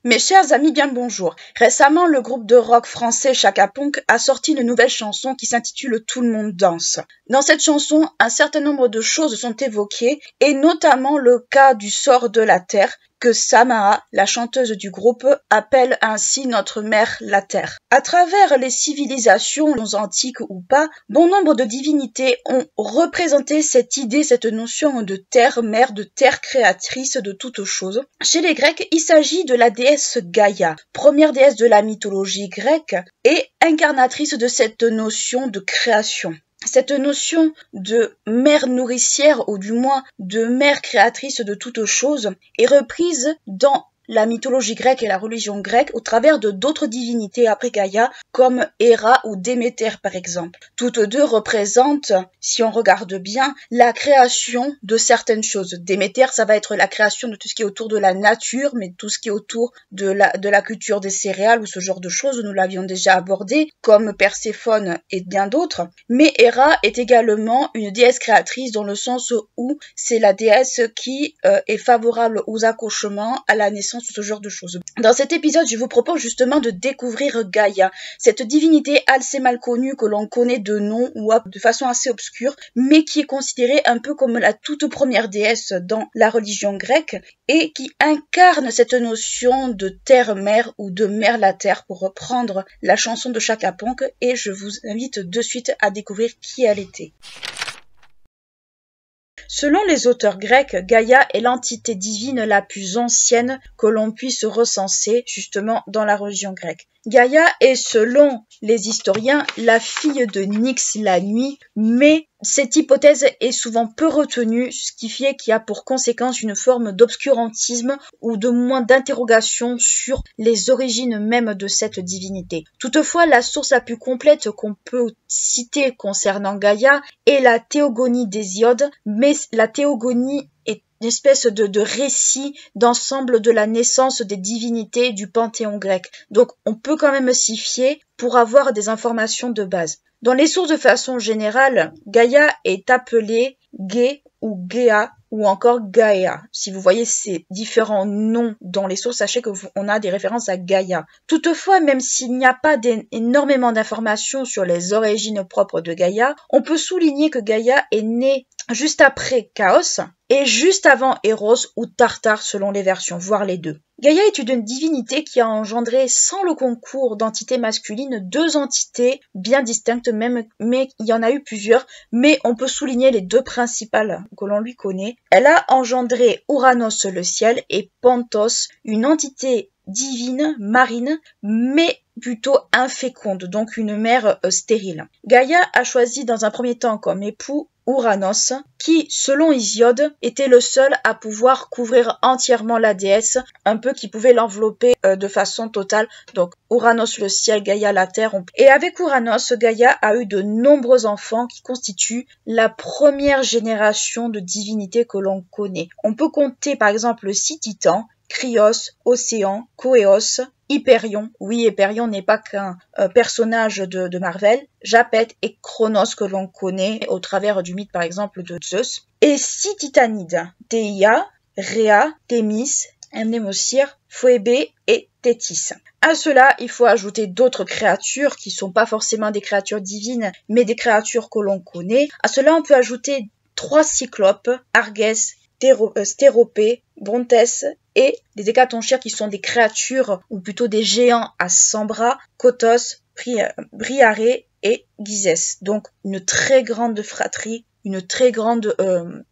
Mes chers amis, bien le bonjour. Récemment, le groupe de rock français Chaka Ponk a sorti une nouvelle chanson qui s'intitule Tout le monde danse. Dans cette chanson, un certain nombre de choses sont évoquées, et notamment le cas du sort de la Terre, que Samara, la chanteuse du groupe, appelle ainsi notre mère la Terre. À travers les civilisations antiques ou pas, bon nombre de divinités ont représenté cette idée, cette notion de terre mère, de terre créatrice de toutes choses. Chez les Grecs, il s'agit de la déesse Gaïa, première déesse de la mythologie grecque et incarnatrice de cette notion de création. Cette notion de mère nourricière, ou du moins de mère créatrice de toutes choses, est reprise dans la mythologie grecque et la religion grecque au travers de d'autres divinités après Gaïa, comme Héra ou Déméter par exemple. Toutes deux représentent, si on regarde bien, la création de certaines choses. Déméter, ça va être la création de tout ce qui est autour de la nature, mais tout ce qui est autour de la culture des céréales ou ce genre de choses, nous l'avions déjà abordé, comme Perséphone et bien d'autres. Mais Héra est également une déesse créatrice dans le sens où c'est la déesse qui est favorable aux accouchements, à la naissance, ce genre de choses. Dans cet épisode, je vous propose justement de découvrir Gaïa, cette divinité assez mal connue que l'on connaît de nom ou de façon assez obscure, mais qui est considérée un peu comme la toute première déesse dans la religion grecque et qui incarne cette notion de terre-mère ou de mère la terre, pour reprendre la chanson de Chaka Ponk, et je vous invite de suite à découvrir qui elle était. Selon les auteurs grecs, Gaïa est l'entité divine la plus ancienne que l'on puisse recenser justement dans la religion grecque. Gaïa est, selon les historiens, la fille de Nyx la nuit, mais cette hypothèse est souvent peu retenue, ce qui fait qu'il y a pour conséquence une forme d'obscurantisme ou de moins d'interrogation sur les origines même de cette divinité. Toutefois, la source la plus complète qu'on peut citer concernant Gaïa est la Théogonie d'Hésiode, mais la Théogonie est une espèce de récit d'ensemble de la naissance des divinités du panthéon grec. Donc on peut quand même s'y fier pour avoir des informations de base. Dans les sources de façon générale, Gaïa est appelée Gé ou Géa ou encore Gaïa. Si vous voyez ces différents noms dans les sources, sachez qu'on a des références à Gaïa. Toutefois, même s'il n'y a pas énormément d'informations sur les origines propres de Gaïa, on peut souligner que Gaïa est née juste après Chaos et juste avant Eros ou Tartare selon les versions, voire les deux. Gaïa est une divinité qui a engendré, sans le concours d'entités masculines, deux entités bien distinctes même, mais il y en a eu plusieurs, mais on peut souligner les deux principales que l'on lui connaît. Elle a engendré Ouranos le ciel et Panthos, une entité divine, marine, mais plutôt inféconde, donc une mère stérile. Gaïa a choisi dans un premier temps comme époux Ouranos, qui, selon Hésiode, était le seul à pouvoir couvrir entièrement la déesse, un peu qui pouvait l'envelopper de façon totale. Donc Ouranos le ciel, Gaïa la terre. Et avec Ouranos, Gaïa a eu de nombreux enfants qui constituent la première génération de divinités que l'on connaît. On peut compter par exemple 6 titans, Krios, Océan, Koéos, Hyperion, oui, Hyperion n'est pas qu'un personnage de Marvel, Japet et Chronos que l'on connaît au travers du mythe par exemple de Zeus, et 6 titanides, Theia, Rhea, Thémis, Mnemosyre, Phoébé et Thétis. À cela, il faut ajouter d'autres créatures qui sont pas forcément des créatures divines, mais des créatures que l'on connaît. À cela, on peut ajouter 3 cyclopes, Argès, Stéropée, Brontès et des hécatonchires qui sont des créatures ou plutôt des géants à 100 bras, Kotos, Briarée et Gizès. Donc une très grande fratrie, une très grande,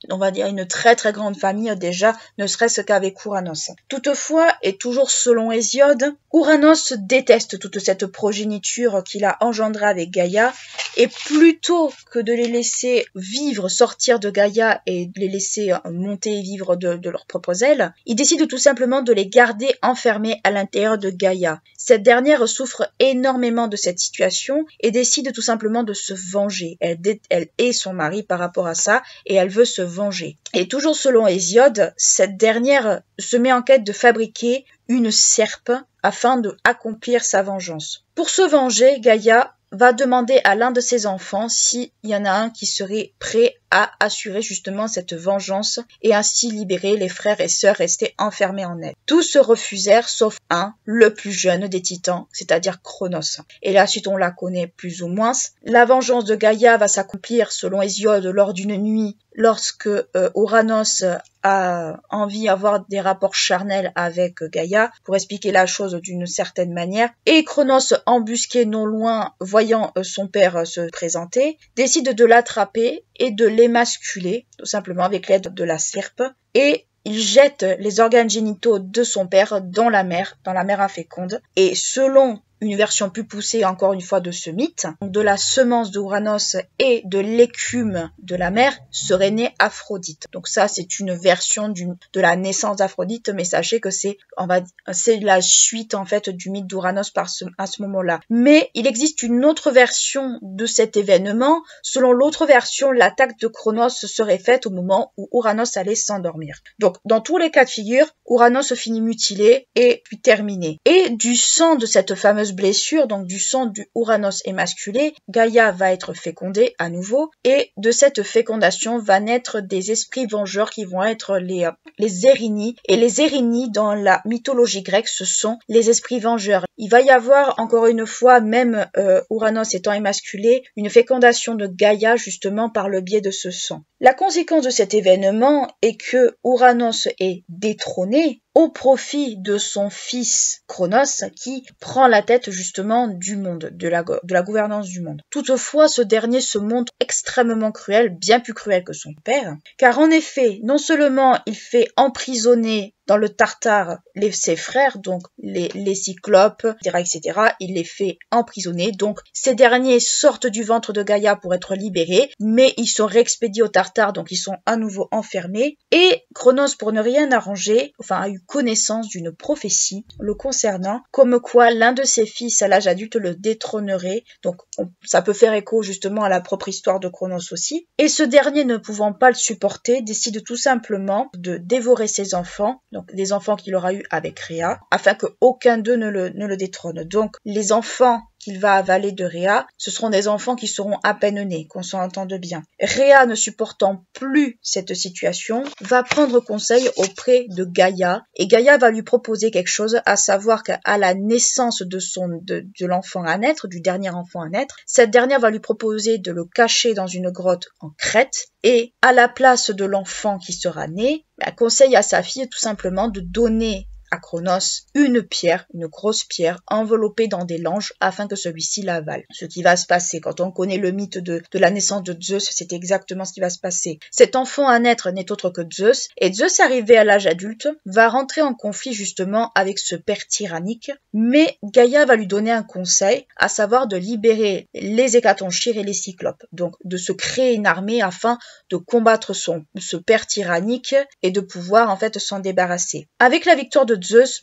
on va dire une très très grande famille déjà, ne serait-ce qu'avec Ouranos. Toutefois, et toujours selon Hésiode, Ouranos déteste toute cette progéniture qu'il a engendrée avec Gaïa, et plutôt que de les laisser vivre, sortir de Gaïa et de les laisser monter et vivre de leurs propres ailes, il décide tout simplement de les garder enfermés à l'intérieur de Gaïa. Cette dernière souffre énormément de cette situation et décide tout simplement de se venger. Elle et son mari par rapport à ça et elle veut se venger. Et toujours selon Hésiode, cette dernière se met en quête de fabriquer une serpe afin d'accomplir sa vengeance. Pour se venger, Gaïa va demander à l'un de ses enfants s'il y en a un qui serait prêt à assurer justement cette vengeance et ainsi libérer les frères et sœurs restés enfermés en elle. Tous se refusèrent sauf un, le plus jeune des titans, c'est-à-dire Cronos. Et la suite on la connaît plus ou moins. La vengeance de Gaïa va s'accomplir selon Hésiode lors d'une nuit lorsque Ouranos a envie d'avoir des rapports charnels avec Gaïa pour expliquer la chose d'une certaine manière. Et Cronos, embusqué non loin, voyant son père se présenter, décide de l'attraper et de l'émasculer, tout simplement avec l'aide de la serpe. Et il jette les organes génitaux de son père dans la mer inféconde. Et selon une version plus poussée encore une fois de ce mythe, de la semence d'Ouranos et de l'écume de la mer serait née Aphrodite. Donc ça c'est une version de la naissance d'Aphrodite, mais sachez que c'est la suite en fait du mythe d'Ouranos à ce moment-là. Mais il existe une autre version de cet événement. Selon l'autre version, l'attaque de Cronos serait faite au moment où Ouranos allait s'endormir. Donc dans tous les cas de figure, Ouranos finit mutilé et puis terminé. Et du sang de cette fameuse blessure, donc du sang du Ouranos émasculé, Gaïa va être fécondée à nouveau, et de cette fécondation va naître des esprits vengeurs qui vont être les Érini. Et les Érini, dans la mythologie grecque, ce sont les esprits vengeurs. Il va y avoir, encore une fois, même Ouranos étant émasculé, une fécondation de Gaïa justement par le biais de ce sang. La conséquence de cet événement est que Ouranos est détrôné au profit de son fils Cronos qui prend la tête justement du monde, de la gouvernance du monde. Toutefois, ce dernier se montre extrêmement cruel, bien plus cruel que son père, car en effet, non seulement il fait emprisonner dans le Tartare ses frères, donc les Cyclopes, etc., il les fait emprisonner. Donc ces derniers sortent du ventre de Gaïa pour être libérés, mais ils sont réexpédiés au Tartare, donc ils sont à nouveau enfermés. Et Cronos, pour ne rien arranger, a eu connaissance d'une prophétie le concernant, comme quoi l'un de ses fils à l'âge adulte le détrônerait. Donc ça peut faire écho justement à la propre histoire de Cronos aussi. Et ce dernier, ne pouvant pas le supporter, décide tout simplement de dévorer ses enfants, donc des enfants qu'il aura eu avec Rhea, afin qu'aucun d'eux ne le détrône. Donc les enfants qu'il va avaler de Rhea, ce seront des enfants qui seront à peine nés, qu'on s'entende bien. Rhea, ne supportant plus cette situation, va prendre conseil auprès de Gaïa, et Gaïa va lui proposer quelque chose, à savoir qu'à la naissance de l'enfant à naître, du dernier enfant à naître, cette dernière va lui proposer de le cacher dans une grotte en Crète, et à la place de l'enfant qui sera né, elle conseille à sa fille tout simplement de donner à Cronos une pierre, une grosse pierre enveloppée dans des langes afin que celui-ci l'avale. Ce qui va se passer, quand on connaît le mythe de la naissance de Zeus, c'est exactement ce qui va se passer. Cet enfant à naître n'est autre que Zeus, et Zeus, arrivé à l'âge adulte, va rentrer en conflit justement avec ce père tyrannique, mais Gaïa va lui donner un conseil, à savoir de libérer les Hécatonchires et les Cyclopes, donc de se créer une armée afin de combattre ce père tyrannique et de pouvoir en fait s'en débarrasser. Avec la victoire de Zeus,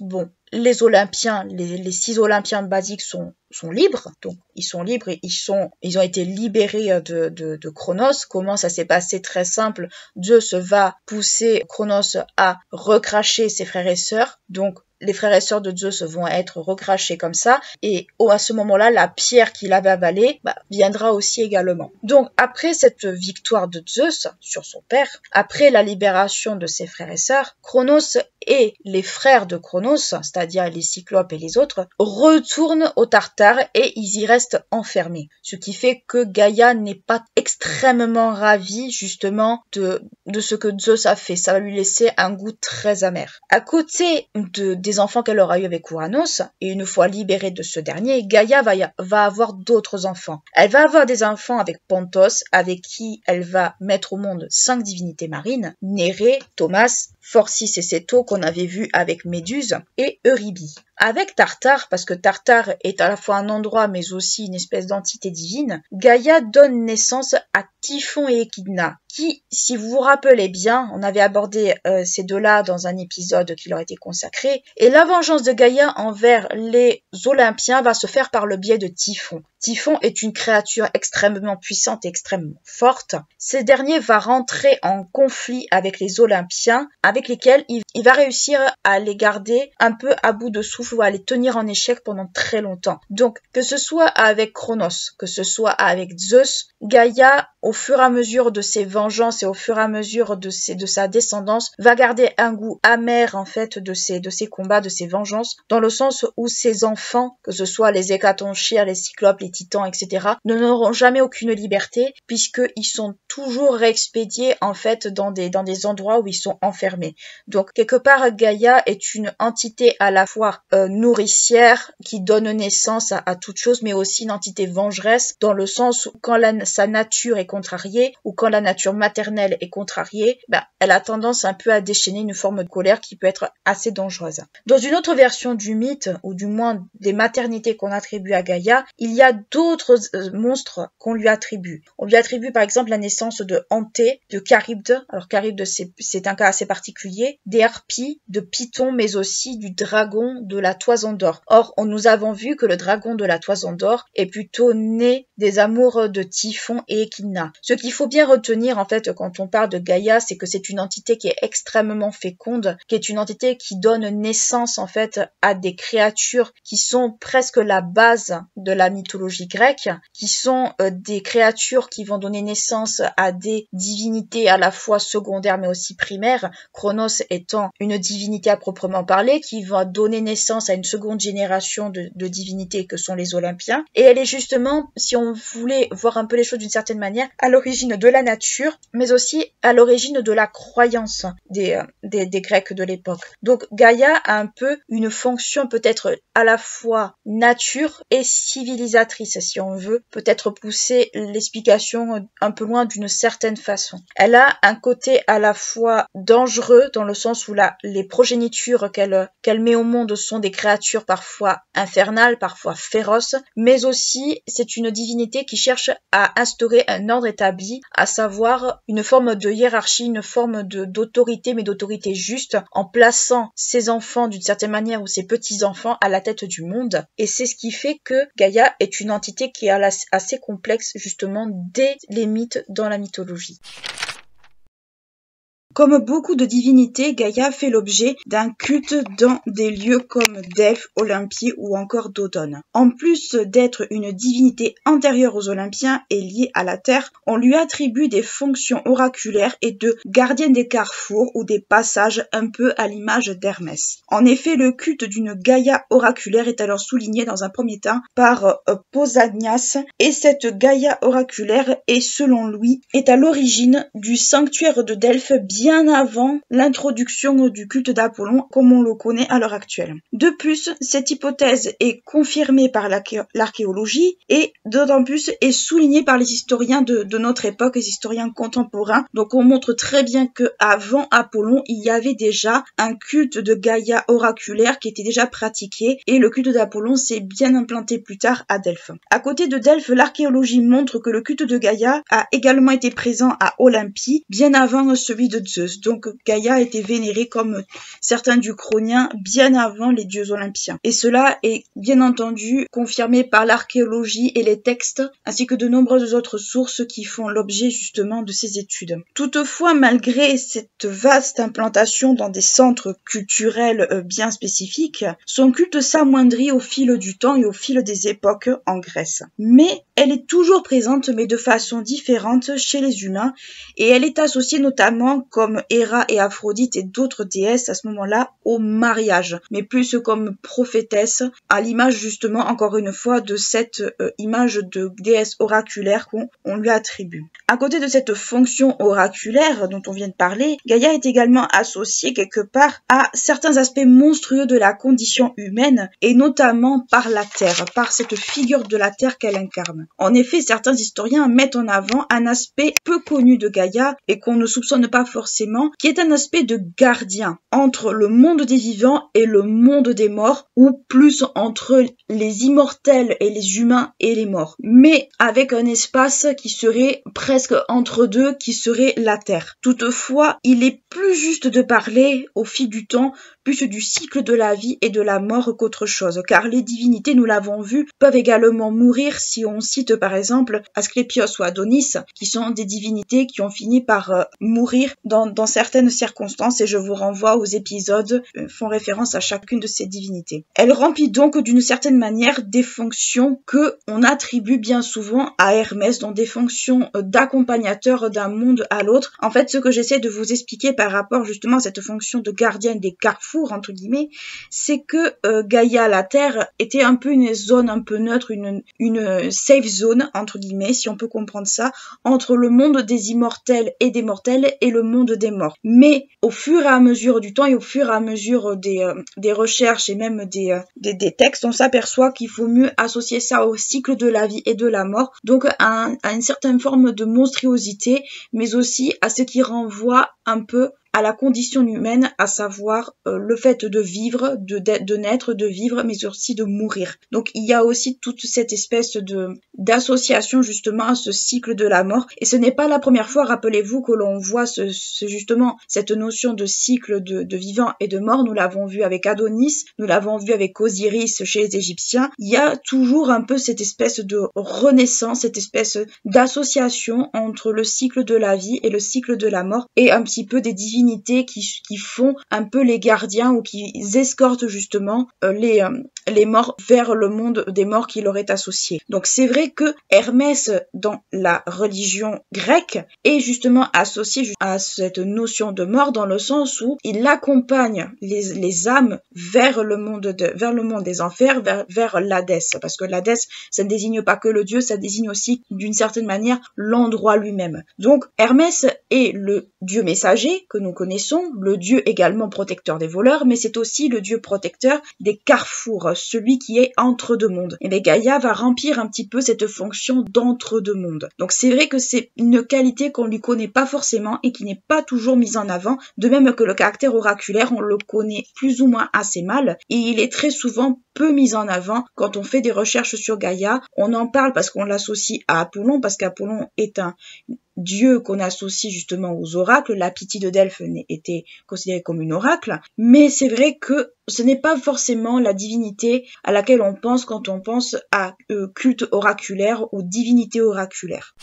les Olympiens, les 6 Olympiens basiques sont libres, donc ils sont libres et ils ont été libérés de Cronos. Comment ça s'est passé? Très simple, Zeus va pousser Cronos à recracher ses frères et sœurs, donc les frères et sœurs de Zeus vont être recrachés comme ça, et à ce moment-là, la pierre qu'il avait avalée viendra aussi également. Donc après cette victoire de Zeus sur son père, après la libération de ses frères et sœurs, Cronos et les frères de Cronos, c'est-à-dire les Cyclopes et les autres, retournent au Tartare et ils y restent enfermés. Ce qui fait que Gaïa n'est pas extrêmement ravie justement de ce que Zeus a fait. Ça va lui laisser un goût très amer. À côté des enfants qu'elle aura eu avec Ouranos, et une fois libérée de ce dernier, Gaïa va avoir d'autres enfants. Elle va avoir des enfants avec Pontos, avec qui elle va mettre au monde 5 divinités marines, Nérée, Thomas, Phorcys et Ceto qu'on avait vu avec Méduse, et Eurybi. Avec Tartare, parce que Tartare est à la fois un endroit mais aussi une espèce d'entité divine, Gaïa donne naissance à Typhon et Échidna, qui, si vous vous rappelez bien, on avait abordé ces deux-là dans un épisode qui leur était consacré, et la vengeance de Gaïa envers les Olympiens va se faire par le biais de Typhon. Typhon est une créature extrêmement puissante et extrêmement forte. Ce dernier va rentrer en conflit avec les Olympiens, avec lesquels il va réussir à les garder un peu à bout de souffle ou à les tenir en échec pendant très longtemps. Donc, que ce soit avec Cronos, que ce soit avec Zeus, Gaïa, au fur et à mesure de ses vengeances et au fur et à mesure de sa descendance, va garder un goût amer en fait de ses combats, de ses vengeances, dans le sens où ses enfants, que ce soit les Hécatonchires, les Cyclopes, les Titans, etc., n'auront jamais aucune liberté puisqu'ils sont toujours réexpédiés en fait dans des endroits où ils sont enfermés. Donc quelque part, Gaïa est une entité à la fois nourricière qui donne naissance à toute chose, mais aussi une entité vengeresse dans le sens où quand sa nature est contrariée ou quand la nature maternelle est contrariée, elle a tendance un peu à déchaîner une forme de colère qui peut être assez dangereuse. Dans une autre version du mythe, ou du moins des maternités qu'on attribue à Gaïa, il y a d'autres monstres qu'on lui attribue. On lui attribue par exemple la naissance de Anté, de Charybde. Alors Charybde c'est un cas assez particulier, des harpies, de Python, mais aussi du dragon de la Toison d'Or. Or, nous avons vu que le dragon de la Toison d'Or est plutôt né des amours de Typhon et Échidna. Ce qu'il faut bien retenir en fait quand on parle de Gaïa, c'est que c'est une entité qui est extrêmement féconde, qui est une entité qui donne naissance en fait à des créatures qui sont presque la base de la mythologie grecque, qui sont des créatures qui vont donner naissance à des divinités à la fois secondaires mais aussi primaires, Cronos étant une divinité à proprement parler, qui va donner naissance à une seconde génération de divinités que sont les Olympiens. Et elle est justement, si on voulait voir un peu les choses d'une certaine manière, à l'origine de la nature, mais aussi à l'origine de la croyance des Grecs de l'époque. Donc Gaïa a un peu une fonction peut-être à la fois nature et civilisatrice, si on veut peut-être pousser l'explication un peu loin d'une certaine façon. Elle a un côté à la fois dangereux dans le sens où les progénitures qu'elle met au monde sont des créatures parfois infernales, parfois féroces, mais aussi c'est une divinité qui cherche à instaurer un ordre établi, à savoir une forme de hiérarchie, une forme d'autorité, mais d'autorité juste, en plaçant ses enfants d'une certaine manière ou ses petits-enfants à la tête du monde. Et c'est ce qui fait que Gaïa est une entité qui est assez complexe justement dès les mythes dans la mythologie. Comme beaucoup de divinités, Gaïa fait l'objet d'un culte dans des lieux comme Delphes, Olympie ou encore Dodone. En plus d'être une divinité antérieure aux Olympiens et liée à la Terre, on lui attribue des fonctions oraculaires et de gardienne des carrefours ou des passages un peu à l'image d'Hermès. En effet, le culte d'une Gaïa oraculaire est alors souligné dans un premier temps par Pausanias, et cette Gaïa oraculaire est, selon lui, est à l'origine du sanctuaire de Delphes bien avant l'introduction du culte d'Apollon comme on le connaît à l'heure actuelle. De plus, cette hypothèse est confirmée par l'archéologie et d'autant plus est soulignée par les historiens de notre époque, les historiens contemporains. Donc on montre très bien que avant Apollon, il y avait déjà un culte de Gaïa oraculaire qui était déjà pratiqué et le culte d'Apollon s'est bien implanté plus tard à Delphes. À côté de Delphes, l'archéologie montre que le culte de Gaïa a également été présent à Olympie bien avant celui de Zeus. Donc Gaïa a été vénérée comme certains du Chronien bien avant les dieux olympiens. Et cela est bien entendu confirmé par l'archéologie et les textes, ainsi que de nombreuses autres sources qui font l'objet justement de ces études. Toutefois, malgré cette vaste implantation dans des centres culturels bien spécifiques, son culte s'amoindrit au fil du temps et au fil des époques en Grèce. Mais elle est toujours présente, mais de façon différente chez les humains, et elle est associée notamment comme Héra et Aphrodite et d'autres déesses à ce moment-là au mariage, mais plus comme prophétesse, à l'image justement encore une fois de cette image de déesse oraculaire qu'on lui attribue. À côté de cette fonction oraculaire dont on vient de parler, Gaïa est également associée quelque part à certains aspects monstrueux de la condition humaine et notamment par la terre, par cette figure de la terre qu'elle incarne. En effet, certains historiens mettent en avant un aspect peu connu de Gaïa et qu'on ne soupçonne pas forcément forcément, qui est un aspect de gardien entre le monde des vivants et le monde des morts, ou plus entre les immortels et les humains et les morts, mais avec un espace qui serait presque entre deux, qui serait la Terre. Toutefois, il est plus juste de parler, au fil du temps, plus du cycle de la vie et de la mort qu'autre chose, car les divinités, nous l'avons vu, peuvent également mourir si on cite par exemple Asclépios ou Adonis, qui sont des divinités qui ont fini par mourir dans certaines circonstances, et je vous renvoie aux épisodes font référence à chacune de ces divinités. Elle remplit donc d'une certaine manière des fonctions que on attribue bien souvent à Hermès, donc des fonctions d'accompagnateur d'un monde à l'autre. En fait, ce que j'essaie de vous expliquer par rapport justement à cette fonction de gardienne des carrefours, entre guillemets, c'est que Gaïa, la Terre, était un peu une zone un peu neutre, une safe zone, entre guillemets, si on peut comprendre ça, entre le monde des immortels et des mortels et le monde des morts. Mais au fur et à mesure du temps et au fur et à mesure des recherches et même des textes, on s'aperçoit qu'il faut mieux associer ça au cycle de la vie et de la mort, donc à une certaine forme de monstruosité, mais aussi à ce qui renvoie un peu à la condition humaine, à savoir le fait de vivre, de naître, de vivre, mais aussi de mourir. Donc il y a aussi toute cette espèce d'association justement à ce cycle de la mort. Et ce n'est pas la première fois, rappelez-vous, que l'on voit justement cette notion de cycle de vivant et de mort. Nous l'avons vu avec Adonis, nous l'avons vu avec Osiris chez les Égyptiens. Il y a toujours un peu cette espèce de renaissance, cette espèce d'association entre le cycle de la vie et le cycle de la mort, et un petit peu des divinités qui font un peu les gardiens ou qui escortent justement les morts vers le monde des morts qui leur est associé. Donc c'est vrai que Hermès, dans la religion grecque, est justement associé à cette notion de mort, dans le sens où il accompagne les âmes vers le monde des enfers, vers l'Hadès, parce que l'Hadès, ça ne désigne pas que le dieu, ça désigne aussi d'une certaine manière l'endroit lui-même. Donc Hermès est le dieu messager que nous connaissons, le dieu également protecteur des voleurs, mais c'est aussi le dieu protecteur des carrefours, celui qui est entre deux mondes. Et bien Gaïa va remplir un petit peu cette fonction d'entre deux mondes. Donc c'est vrai que c'est une qualité qu'on lui connaît pas forcément et qui n'est pas toujours mise en avant, de même que le caractère oraculaire, on le connaît plus ou moins assez mal, et il est très souvent peu mis en avant quand on fait des recherches sur Gaïa. On en parle parce qu'on l'associe à Apollon, parce qu'Apollon est un dieu qu'on associe justement aux oracles. La Pythie de Delphes était considérée comme une oracle, mais c'est vrai que ce n'est pas forcément la divinité à laquelle on pense quand on pense à culte oraculaire ou divinité oraculaire.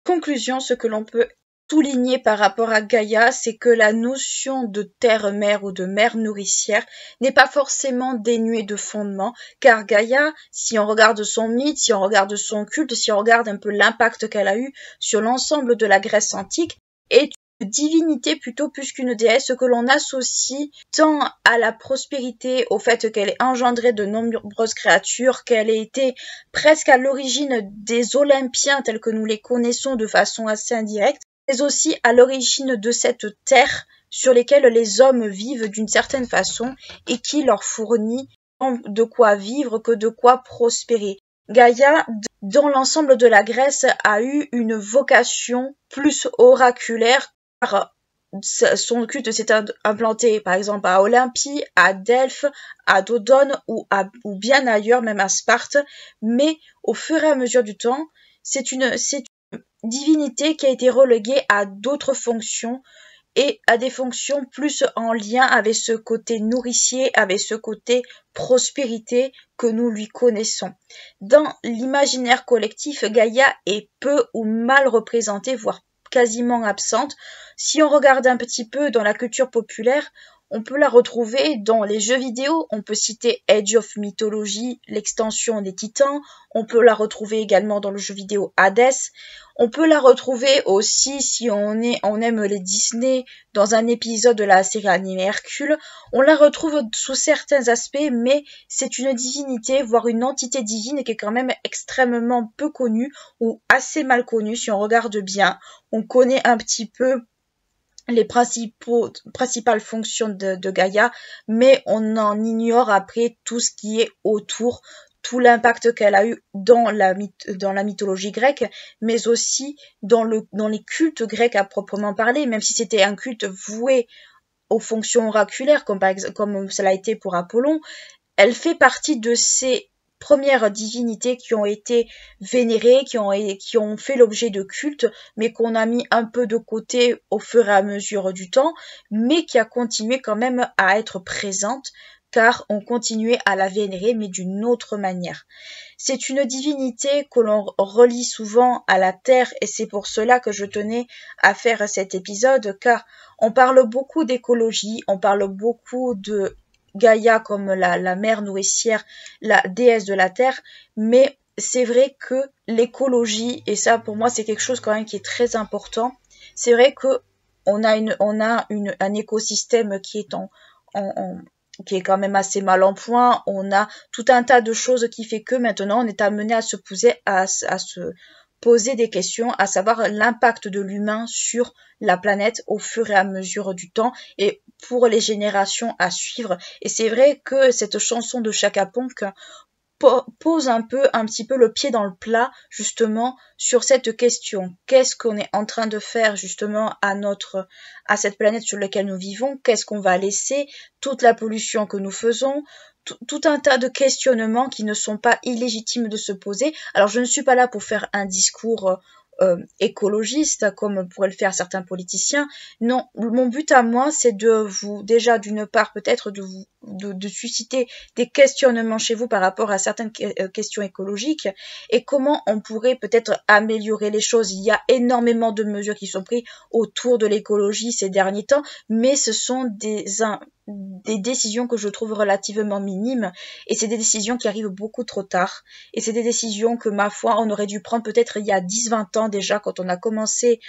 Conclusion, ce que l'on peut souligner par rapport à Gaïa, c'est que la notion de terre-mère ou de mère nourricière n'est pas forcément dénuée de fondement, car Gaïa, si on regarde son mythe, si on regarde son culte, si on regarde un peu l'impact qu'elle a eu sur l'ensemble de la Grèce antique, est une divinité plutôt plus qu'une déesse que l'on associe tant à la prospérité, au fait qu'elle ait engendré de nombreuses créatures, qu'elle ait été presque à l'origine des Olympiens tels que nous les connaissons de façon assez indirecte, mais aussi à l'origine de cette terre sur laquelle les hommes vivent d'une certaine façon et qui leur fournit de quoi vivre que de quoi prospérer. Gaïa, dans l'ensemble de la Grèce, a eu une vocation plus oraculaire, car son culte s'est implanté par exemple à Olympie, à Delphes, à Dodone ou bien ailleurs, même à Sparte, mais au fur et à mesure du temps, c'est une divinité qui a été reléguée à d'autres fonctions et à des fonctions plus en lien avec ce côté nourricier, avec ce côté prospérité que nous lui connaissons. Dans l'imaginaire collectif, Gaïa est peu ou mal représentée, voire quasiment absente. Si on regarde un petit peu dans la culture populaire, on peut la retrouver dans les jeux vidéo. On peut citer Age of Mythology, l'extension des Titans. On peut la retrouver également dans le jeu vidéo Hades. On peut la retrouver aussi, si on aime les Disney, dans un épisode de la série animée Hercule. On la retrouve sous certains aspects, mais c'est une divinité, voire une entité divine qui est quand même extrêmement peu connue ou assez mal connue si on regarde bien. On connaît un petit peu les principales fonctions de Gaïa, mais on en ignore après tout ce qui est autour, tout l'impact qu'elle a eu dans la mythologie grecque, mais aussi dans les cultes grecs à proprement parler, même si c'était un culte voué aux fonctions oraculaires, comme cela a été pour Apollon. Elle fait partie de ces premières divinités qui ont été vénérées, qui ont fait l'objet de cultes, mais qu'on a mis un peu de côté au fur et à mesure du temps, mais qui a continué quand même à être présente, car on continuait à la vénérer, mais d'une autre manière. C'est une divinité que l'on relie souvent à la terre, et c'est pour cela que je tenais à faire cet épisode, car on parle beaucoup d'écologie, on parle beaucoup de Gaïa comme la mère nourricière, la déesse de la terre, mais c'est vrai que l'écologie, et ça pour moi c'est quelque chose quand même qui est très important, c'est vrai que on a un écosystème qui est qui est quand même assez mal en point, on a tout un tas de choses qui fait que maintenant on est amené à se poser des questions, à savoir l'impact de l'humain sur la planète au fur et à mesure du temps et pour les générations à suivre. Et c'est vrai que cette chanson de Chaka Ponk pose un petit peu le pied dans le plat justement sur cette question. Qu'est-ce qu'on est en train de faire justement à cette planète sur laquelle nous vivons? Qu'est-ce qu'on va laisser? Toute la pollution que nous faisons, tout un tas de questionnements qui ne sont pas illégitimes de se poser. Alors je ne suis pas là pour faire un discours écologiste comme pourraient le faire certains politiciens. Non, mon but à moi c'est de vous, déjà d'une part peut-être de susciter des questionnements chez vous par rapport à certaines questions écologiques et comment on pourrait peut-être améliorer les choses. Il y a énormément de mesures qui sont prises autour de l'écologie ces derniers temps, mais ce sont des décisions que je trouve relativement minimes et c'est des décisions qui arrivent beaucoup trop tard et c'est des décisions que ma foi on aurait dû prendre peut-être il y a 10-20 ans déjà quand on a commencé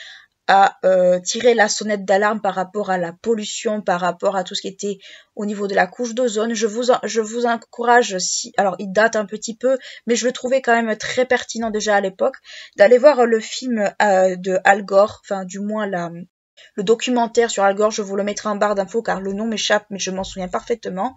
à tirer la sonnette d'alarme par rapport à la pollution, par rapport à tout ce qui était au niveau de la couche d'ozone. Je vous encourage, alors il date un petit peu, mais je le trouvais quand même très pertinent déjà à l'époque, d'aller voir le film de Al Gore, enfin du moins le documentaire sur Al Gore, je vous le mettrai en barre d'infos car le nom m'échappe, mais je m'en souviens parfaitement.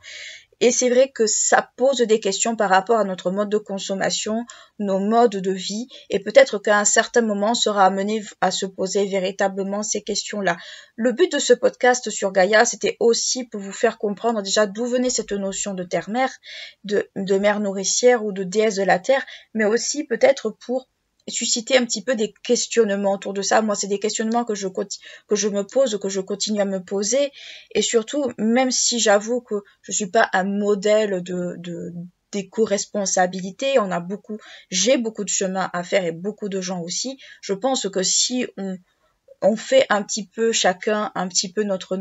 Et c'est vrai que ça pose des questions par rapport à notre mode de consommation, nos modes de vie, et peut-être qu'à un certain moment on sera amené à se poser véritablement ces questions-là. Le but de ce podcast sur Gaïa, c'était aussi pour vous faire comprendre déjà d'où venait cette notion de terre-mère, de mère nourricière ou de déesse de la terre, mais aussi peut-être pour susciter un petit peu des questionnements autour de ça. Moi, c'est des questionnements que je me pose, que je continue à me poser. Et surtout, même si j'avoue que je suis pas un modèle d'éco-responsabilité, j'ai beaucoup de chemin à faire et beaucoup de gens aussi. Je pense que si on fait un petit peu chacun, un petit peu notre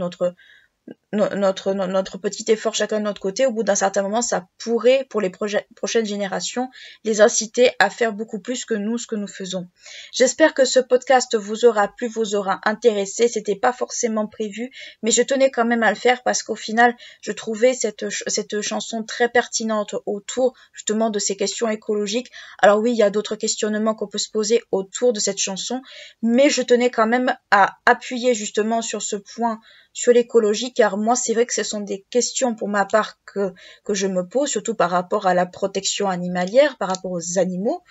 petit effort chacun de notre côté, au bout d'un certain moment, ça pourrait, pour les prochaines générations, les inciter à faire beaucoup plus que nous, ce que nous faisons. J'espère que ce podcast vous aura plu, vous aura intéressé. C'était pas forcément prévu, mais je tenais quand même à le faire parce qu'au final, je trouvais cette chanson très pertinente autour, justement, de ces questions écologiques. Alors oui, il y a d'autres questionnements qu'on peut se poser autour de cette chanson, mais je tenais quand même à appuyer justement sur ce point, sur l'écologie, car moi c'est vrai que ce sont des questions pour ma part que je me pose, surtout par rapport à la protection animalière, par rapport aux animaux.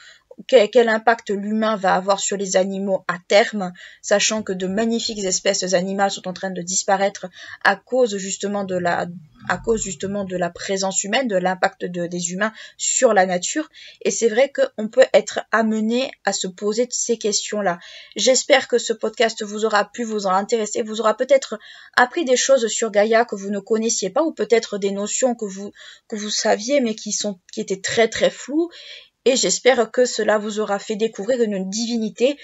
Quel impact l'humain va avoir sur les animaux à terme, sachant que de magnifiques espèces animales sont en train de disparaître à cause justement de la présence humaine, de l'impact des humains sur la nature. Et c'est vrai qu'on peut être amené à se poser ces questions-là. J'espère que ce podcast vous aura plu, vous aura intéressé, vous aura peut-être appris des choses sur Gaïa que vous ne connaissiez pas, ou peut-être des notions que vous saviez, mais qui étaient très très floues. Et j'espère que cela vous aura fait découvrir une divinité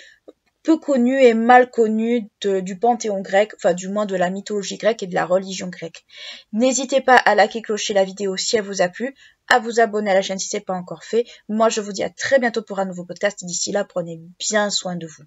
peu connue et mal connue du panthéon grec, enfin du moins de la mythologie grecque et de la religion grecque. N'hésitez pas à liker, clocher la vidéo si elle vous a plu, à vous abonner à la chaîne si ce n'est pas encore fait. Moi je vous dis à très bientôt pour un nouveau podcast. D'ici là, prenez bien soin de vous.